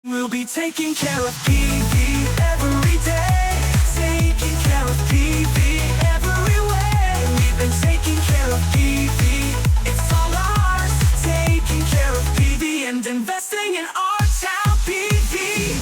We'll be taking care of PV every day. Taking care of PV every way. We've been taking care of PV. It's all ours. Taking care of PV and investing in our town PV.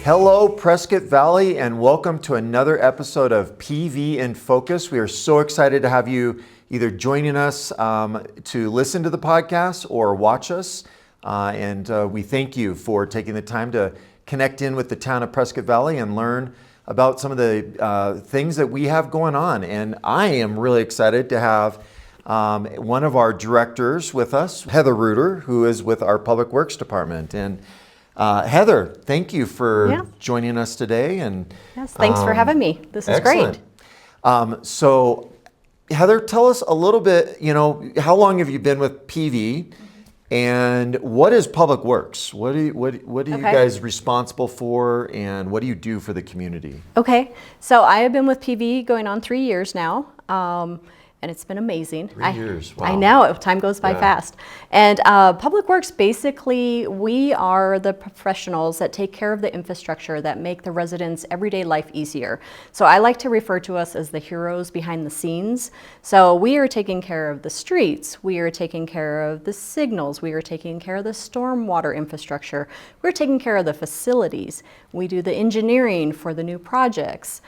Hello, Prescott Valley, and welcome to another episode of PV in Focus. We are so excited to have you either joining us to listen to the podcast or watch us. We thank you for taking the time to connect in with the town of Prescott Valley and learn about some of the things that we have going on. And I am really excited to have one of our directors with us, Heather Reuter, who is with our Public Works Department. And Heather, thank you for joining us today. And yes, thanks for having me. This is excellent. Great. So, Heather, tell us a little bit, how long have you been with PV and what is Public Works? What are you guys responsible for and what do you do for the community? Okay, so I have been with PV going on 3 years now. And it's been amazing. 3 years, wow. I know, time goes by fast. And Public Works, basically, we are the professionals that take care of the infrastructure that make the residents' everyday life easier. So I like to refer to us as the heroes behind the scenes. So we are taking care of the streets, we are taking care of the signals, we are taking care of the stormwater infrastructure, we're taking care of the facilities, we do the engineering for the new projects.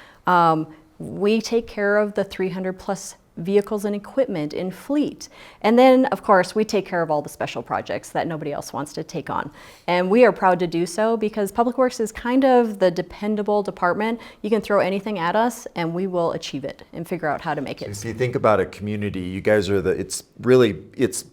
We take care of the 300 plus vehicles and equipment in fleet. And then, of course, we take care of all the special projects that nobody else wants to take on. And we are proud to do so because Public Works is kind of the dependable department. You can throw anything at us and we will achieve it and figure out how to make it. So if you think about a community, you guys are it's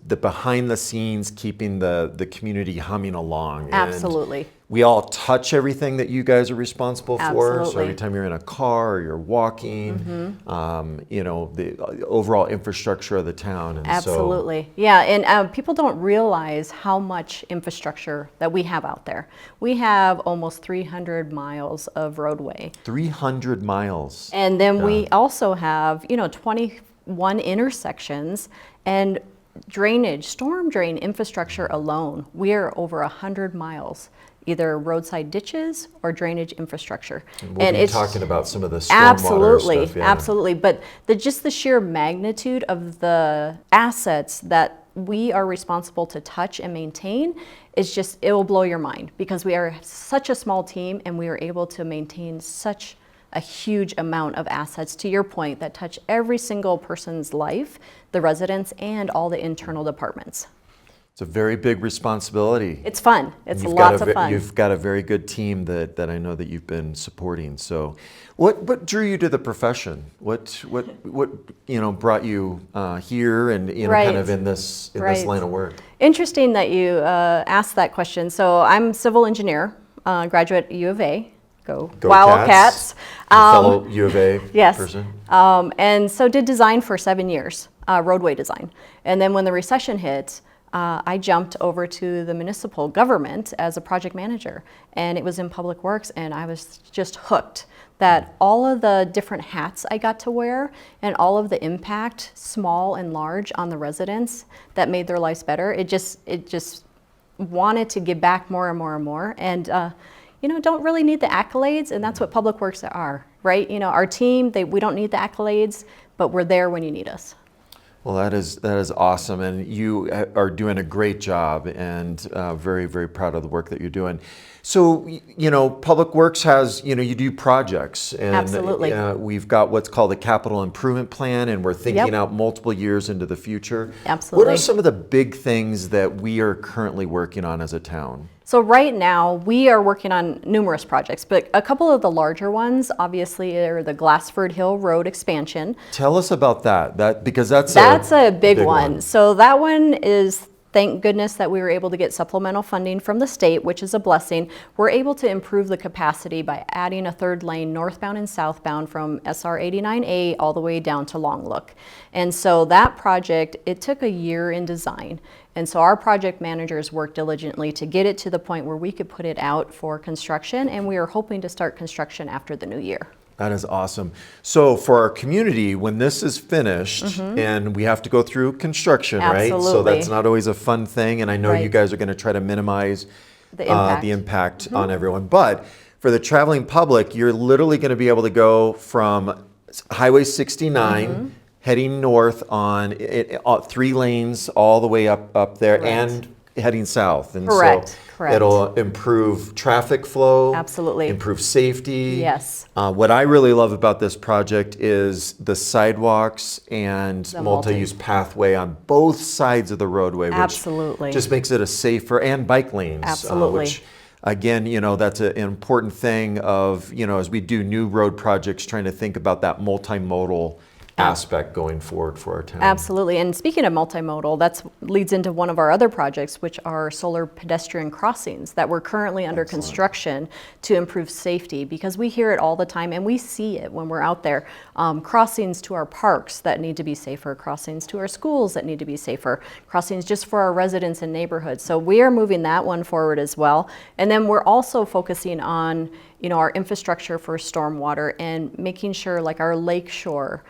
the behind the scenes keeping the community humming along. Absolutely. And we all touch everything that you guys are responsible for. Absolutely. So every time you're in a car or you're walking, the overall infrastructure of the town. And absolutely. Yeah, and people don't realize how much infrastructure that we have out there. We have almost 300 miles of roadway. 300 miles. And then we also have, 21 intersections and drainage, storm drain infrastructure alone. We are over 100 miles. Either roadside ditches or drainage infrastructure. And we'll be talking about some of the stormwater stuff. Yeah. Absolutely. But just the sheer magnitude of the assets that we are responsible to touch and maintain is it will blow your mind because we are such a small team and we are able to maintain such a huge amount of assets, to your point, that touch every single person's life, the residents and all the internal departments. It's a very big responsibility. It's fun. It's lots of fun. You've got a very good team that I know that you've been supporting. So, what drew you to the profession? What brought you here and kind of in this line of work? Interesting that you asked that question. So I'm civil engineer, graduate U of A. Go Wildcats. Fellow U of A person. And so did design for 7 years, roadway design, and then when the recession hit. I jumped over to the municipal government as a project manager, and it was in Public Works, and I was just hooked that all of the different hats I got to wear and all of the impact, small and large, on the residents that made their lives better. It just wanted to give back more and more and more, and don't really need the accolades, and that's what Public Works are, right? Our team, we don't need the accolades, but we're there when you need us. Well, that is awesome, and you are doing a great job, and very, very proud of the work that you're doing. So, Public Works has, you do projects, and absolutely. We've got what's called a capital improvement plan, and we're thinking out multiple years into the future. Absolutely. What are some of the big things that we are currently working on as a town? So right now, we are working on numerous projects, but a couple of the larger ones, obviously, are the Glassford Hill Road expansion. Tell us about that because that's a big one. So that one is, thank goodness that we were able to get supplemental funding from the state, which is a blessing. We're able to improve the capacity by adding a third lane northbound and southbound from SR 89A all the way down to Long Look. And so that project, it took a year in design. And so our project managers worked diligently to get it to the point where we could put it out for construction, and we are hoping to start construction after the new year. That is awesome. So for our community, when this is finished and we have to go through construction, right? So Absolutely. that's not always a fun thing. And I know you Right. guys are going to try to minimize The impact on everyone. But for the traveling public, you're literally going to be able to go from Highway 69 heading north on 3 lanes all the way up there Correct. and heading south. And Correct, so correct. it'll improve traffic flow. Absolutely. Improve safety. Yes. What I really love about this project is the sidewalks and The multi-use pathway on both sides of the roadway, which Absolutely. just makes it a safer, and bike lanes. Absolutely. Which, again, that's an important thing of, as we do new road projects, trying to think about that multimodal aspect going forward for our town. Absolutely. And speaking of multimodal, that leads into one of our other projects, which are solar pedestrian crossings that we're currently under construction to improve safety, because we hear it all the time and we see it when we're out there. Crossings to our parks that need to be safer, crossings to our schools that need to be safer, crossings just for our residents and neighborhoods. So we are moving that one forward as well. And then we're also focusing on, our infrastructure for stormwater and making sure, like our lake shore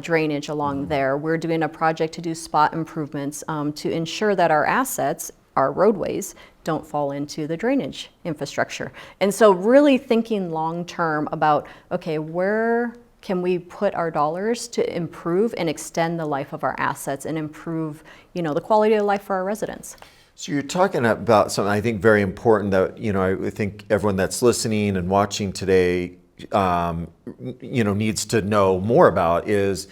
drainage along there. We're doing a project to do spot improvements to ensure that our assets, our roadways, don't fall into the drainage infrastructure. And so really thinking long term about, okay, where can we put our dollars to improve and extend the life of our assets and improve, the quality of life for our residents. So you're talking about something I think very important that, I think everyone that's listening and watching today needs to know more about is,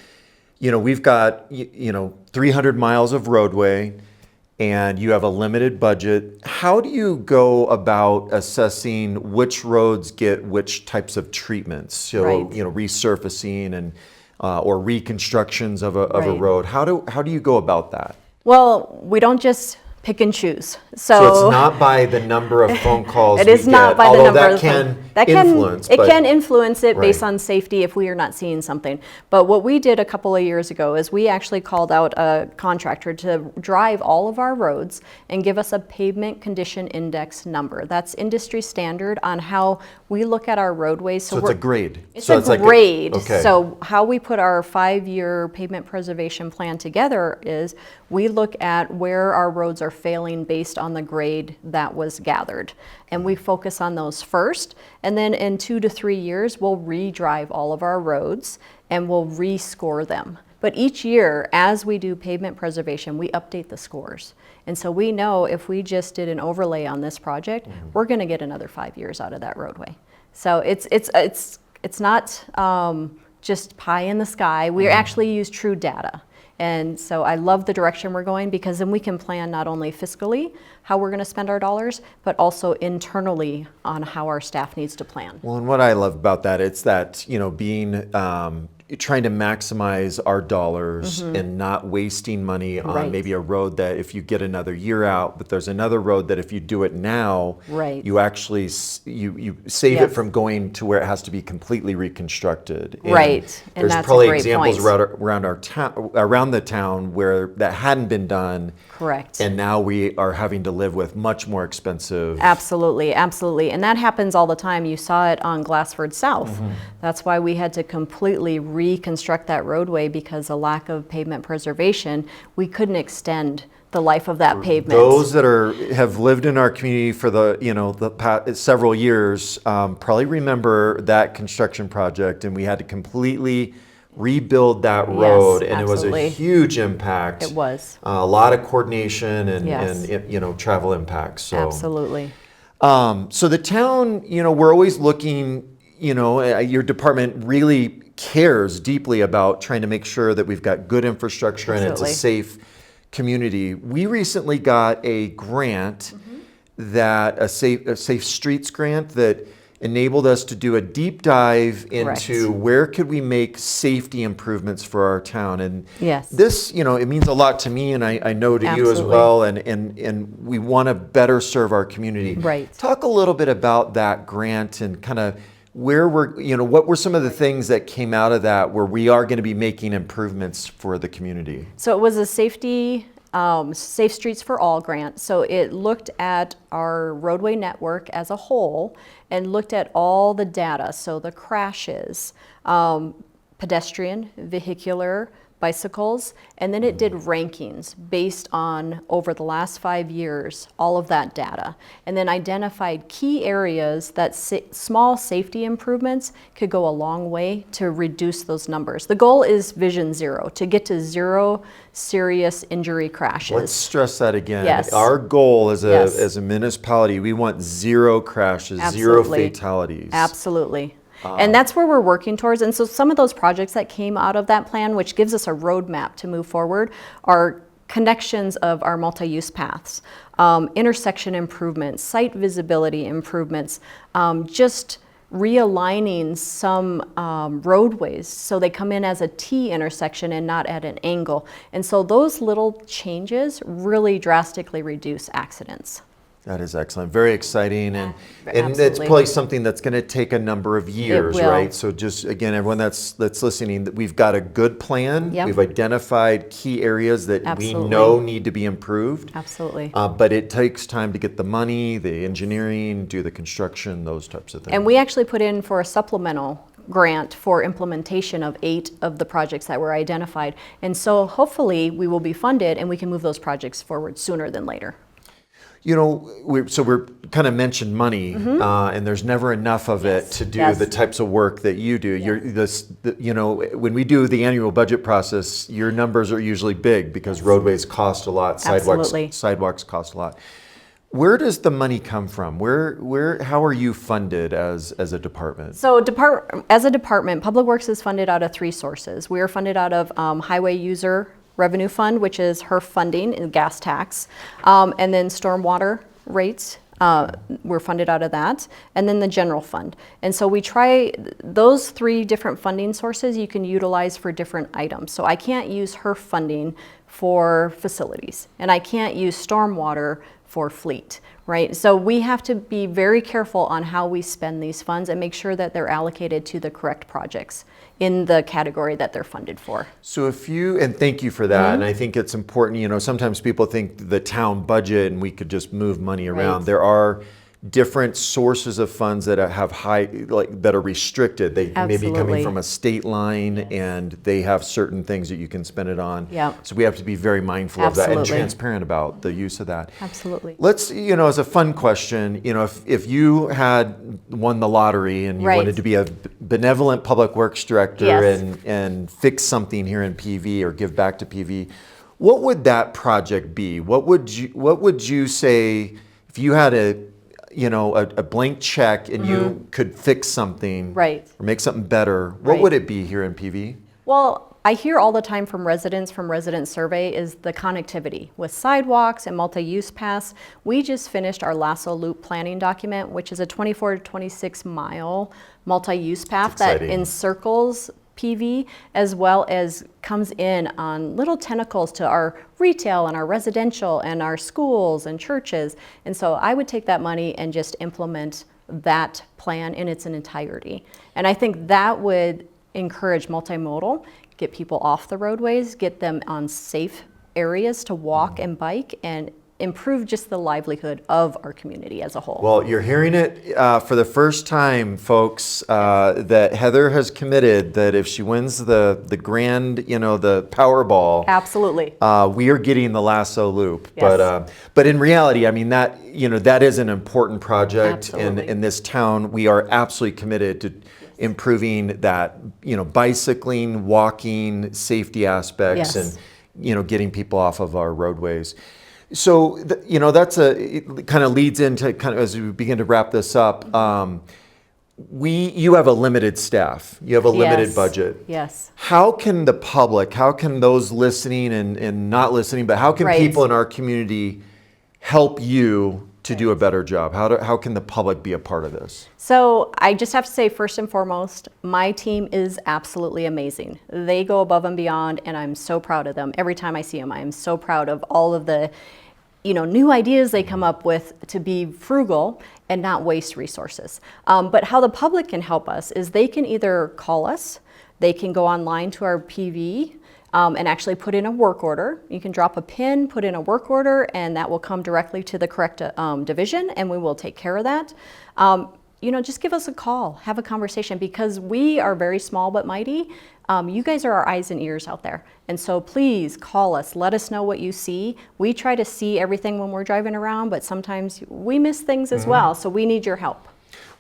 we've got, 300 miles of roadway and you have a limited budget. How do you go about assessing which roads get which types of treatments? So, Right. Resurfacing and or reconstructions of a Right. road. How do you go about that? Well, we don't just pick and choose. So it's not by the number of phone calls It we is not get, by the although number that of can that influence. It but- can influence it based Right. on safety if we are not seeing something. But what we did a couple of years ago is we actually called out a contractor to drive all of our roads and give us a pavement condition index number. That's industry standard on how we look at our roadways. So it's a grade. It's So a like grade. okay. So how we put our 5-year pavement preservation plan together is we look at where our roads are failing based on the grade that was gathered. And we focus on those first. And then in 2 to 3 years, we'll re-drive all of our roads and we'll re-score them. But each year, as we do pavement preservation, we update the scores. And so we know if we just did an overlay on this project, we're going to get another 5 years out of that roadway. So it's not just pie in the sky. We actually use true data. And so I love the direction we're going, because then we can plan not only fiscally how we're going to spend our dollars, but also internally on how our staff needs to plan. Well, and what I love about that, it's that, being trying to maximize our dollars and not wasting money on Right. maybe a road that if you get another year out, but there's another road that if you do it now, Right. you actually you save it Yes. from going to where it has to be completely reconstructed. And Right. And there's that's a probably great examples point. around the town where that hadn't been done. Correct. And now we are having to live with much more expensive. Absolutely, absolutely. And that happens all the time. You saw it on Glassford South. That's why we had to completely reconstruct that roadway, because of lack of pavement preservation. We couldn't extend the life of that pavement. Those that have lived in our community for the past several years probably remember that construction project, and we had to completely rebuild that road, and it was a absolutely. huge impact. It was. A lot of coordination and, Yes. and travel impacts. So. Absolutely. So the town, we're always looking, your department really cares deeply about trying to make sure that we've got good infrastructure and it's a Absolutely. safe community. We recently got a grant that a safe streets grant that enabled us to do a deep dive into Correct. where could we make safety improvements for our town. And Yes. this, it means a lot to me, and I know to you as Absolutely. well, and we want to better serve our community. Right. Talk a little bit about that grant and kind of where what were some of the things that came out of that where we are going to be making improvements for the community? So it was a safety Safe Streets for All grant. So it looked at our roadway network as a whole and looked at all the data. So the crashes, pedestrian, vehicular, bicycles, and then it did rankings based on over the last 5 years, all of that data, and then identified key areas that small safety improvements could go a long way to reduce those numbers. The goal is vision zero, to get to 0 serious injury crashes. Let's stress that again. Yes. Our goal as a, Yes. as a municipality, we want 0 crashes, 0 Absolutely. fatalities. Absolutely. And that's where we're working towards. And so some of those projects that came out of that plan, which gives us a roadmap to move forward, are connections of our multi-use paths, intersection improvements, site visibility improvements, just realigning some roadways so they come in as a T intersection and not at an angle. And so those little changes really drastically reduce accidents. That is excellent. Very exciting. And it's Absolutely. probably something that's going to take a number of years, will. right? So just, again, everyone that's listening, that we've got a good plan. Yep. We've identified key areas that Absolutely. we know need to be improved. Absolutely. But it takes time to get the money, the engineering, do the construction, those types of things. And we actually put in for a supplemental grant for implementation of 8 of the projects that were identified. And so hopefully we will be funded and we can move those projects forward sooner than later. You know, we're kind of mentioned money, and there's never enough of it to do Yes. the types of work that you do. You know, when we do the annual budget process, your numbers are usually big because roadways cost a lot, Absolutely. sidewalks cost a lot. Where does the money come from? How are you funded as a department? So as a department, Public Works is funded out of 3 sources. We are funded out of Highway User Revenue Fund, which is HERF funding and gas tax, and then stormwater rates. We're funded out of that, and then the general fund. And so we try those 3 different funding sources you can utilize for different items. So I can't use HERF funding for facilities, and I can't use stormwater for fleet, right? So we have to be very careful on how we spend these funds and make sure that they're allocated to the correct projects in the category that they're funded for. So and thank you for that. And I think it's important, you know, sometimes people think the town budget and we could just move money around. Right. There are different sources of funds that have that are restricted. They may be coming Absolutely. from a state line and they have certain things that you can spend it on. Yeah. So we have to be very mindful of that and Absolutely. transparent about the use of that. Absolutely. Let's, you know, as a fun question, you know, if you had won the lottery and you Right. wanted to be a benevolent public works director Yes. and fix something here in PV or give back to PV, what would that project be? What would you say if you had a blank check and you could fix something Right. or make something better? What Right. would it be here in PV? Well, I hear all the time from resident survey is the connectivity with sidewalks and multi-use paths. We just finished our Lasso Loop planning document, which is a 24 to 26 mile multi-use path that exciting. encircles PV as well as comes in on little tentacles to our retail and our residential and our schools and churches. And so I would take that money and just implement that plan in its entirety. And I think that would encourage multimodal, get people off the roadways, get them on safe areas to walk and bike, and improve just the livelihood of our community as a whole. Well, you're hearing it for the first time, folks, that Heather has committed that if she wins the grand, you know, the Powerball, Absolutely. we are getting the Lasso Loop. Yes. But in reality, I mean, that, you know, that is an important project Absolutely. in this town. We are absolutely committed to improving that, you know, bicycling, walking, safety aspects, Yes. and, you know, getting people off of our roadways. So, you know, it kind of leads into kind of as we begin to wrap this up. You have a limited staff. You have a limited Yes. budget. Yes. How can the public, how can those listening and not listening, but how can Right. people in our community help you to do a better job? How can the public be a part of this? So I just have to say, first and foremost, my team is absolutely amazing. They go above and beyond, and I'm so proud of them. Every time I see them, I am so proud of all of the, you know, new ideas they come up with to be frugal and not waste resources. But how the public can help us is they can either call us, they can go online to our PV and actually put in a work order. You can drop a pin, put in a work order, and that will come directly to the correct division, and we will take care of that. Just give us a call, have a conversation, because we are very small but mighty. You guys are our eyes and ears out there. And so please call us, let us know what you see. We try to see everything when we're driving around, but sometimes we miss things as well. So we need your help.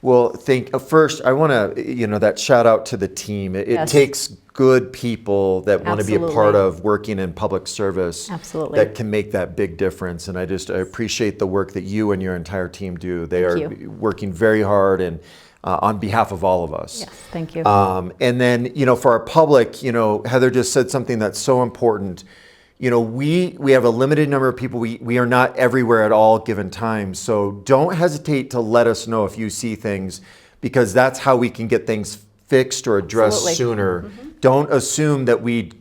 Well, first, I want to, that shout out to the team. It Yes. takes good people that want to be a part Absolutely. of working in public service. Absolutely. That can make that big difference. And I appreciate the work that you and your entire team do. They Thank are you. working very hard and on behalf of all of us. Yes, thank you. And then, for our public, Heather just said something that's so important. We have a limited number of people. We are not everywhere at all given time. So don't hesitate to let us know if you see things, because that's how we can get things fixed or addressed Absolutely. sooner. Don't assume that we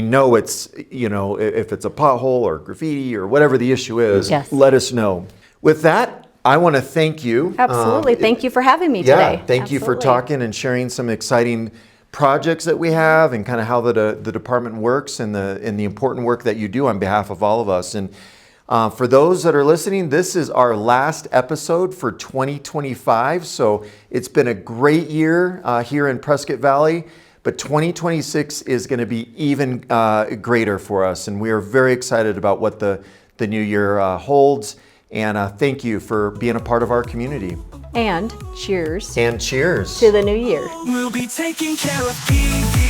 know it's, if it's a pothole or graffiti or whatever the issue is, Yes. let us know. With that, I want to thank you. Absolutely. Thank you for having me Yeah, today. thank you for Absolutely. talking and sharing some exciting projects that we have and kind of how the department works and the important work that you do on behalf of all of us. And for those that are listening, this is our last episode for 2025. So it's been a great year here in Prescott Valley, but 2026 is going to be even greater for us. And we are very excited about what the new year holds. And thank you for being a part of our community. And cheers And cheers. to the new year. We'll be taking care of PV.